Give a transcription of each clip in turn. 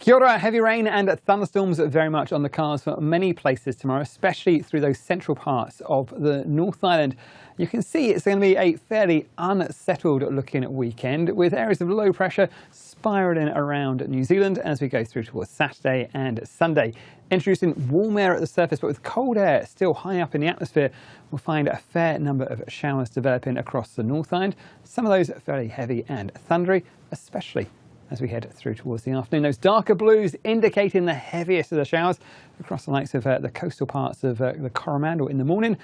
Kia ora. Heavy rain and thunderstorms are very much on the cards for many places tomorrow, especially through those central parts of the North Island. You can see it's going to be a fairly unsettled looking weekend with areas of low pressure spiralling around New Zealand as we go through towards Saturday and Sunday. Introducing warm air at the surface, but with cold air still high up in the atmosphere, we'll find a fair number of showers developing across the North Island. Some of those fairly heavy and thundery, especially as we head through towards the afternoon. Those darker blues indicating the heaviest of the showers across the likes of the coastal parts of the Coromandel in the morning.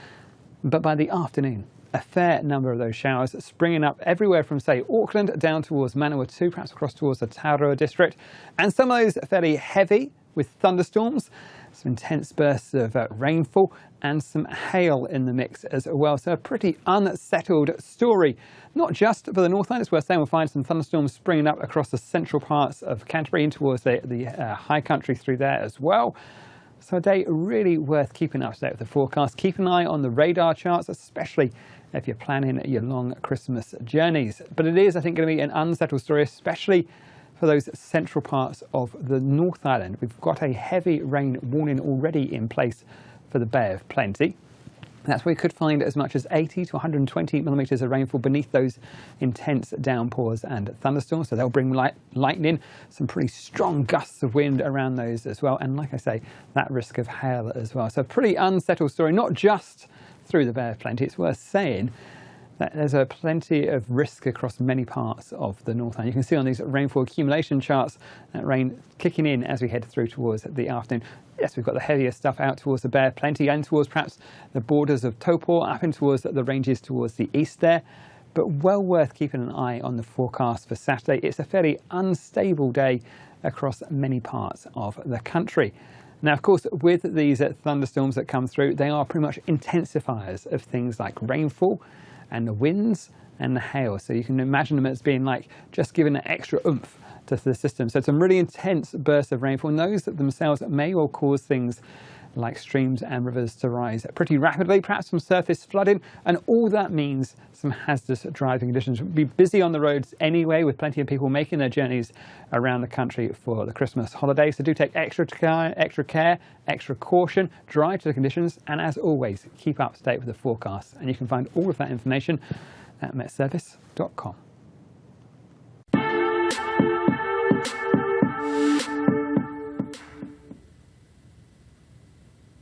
But by the afternoon, a fair number of those showers springing up everywhere from, say, Auckland down towards Manawatu, perhaps across towards the Taurua district. And some of those fairly heavy with thunderstorms, some intense bursts of rainfall and some hail in the mix as well. So a pretty unsettled story, not just for the North Island. It's worth saying we'll find some thunderstorms springing up across the central parts of Canterbury and towards the high country through there as well. So a day really worth keeping up to date with the forecast. Keep an eye on the radar charts, especially if you're planning your long Christmas journeys. But it is, I think, going to be an unsettled story, especially for those central parts of the North Island. We've got a heavy rain warning already in place for the Bay of Plenty. That's where we could find as much as 80 to 120 millimetres of rainfall beneath those intense downpours and thunderstorms. So they'll bring lightning, some pretty strong gusts of wind around those as well. And like I say, that risk of hail as well. So a pretty unsettled story, not just through the Bay of Plenty. It's worth saying that there's plenty of risk across many parts of the North Island. You can see on these rainfall accumulation charts that rain kicking in as we head through towards the afternoon. Yes, we've got the heavier stuff out towards the Bay of Plenty and towards perhaps the borders of Taupo, up in towards the ranges towards the east there. But well worth keeping an eye on the forecast for Saturday. It's a fairly unstable day across many parts of the country. Now, of course, with these thunderstorms that come through, they are pretty much intensifiers of things like rainfall and the winds and the hail. So you can imagine them as being like just giving an extra oomph to the system. So some really intense bursts of rainfall, and those themselves may well cause things like streams and rivers to rise pretty rapidly, perhaps some surface flooding, and all that means some hazardous driving conditions. We'll be busy on the roads anyway, with plenty of people making their journeys around the country for the Christmas holidays. So do take extra care, extra caution, drive to the conditions, and as always, keep up to date with the forecast. And you can find all of that information at metservice.com.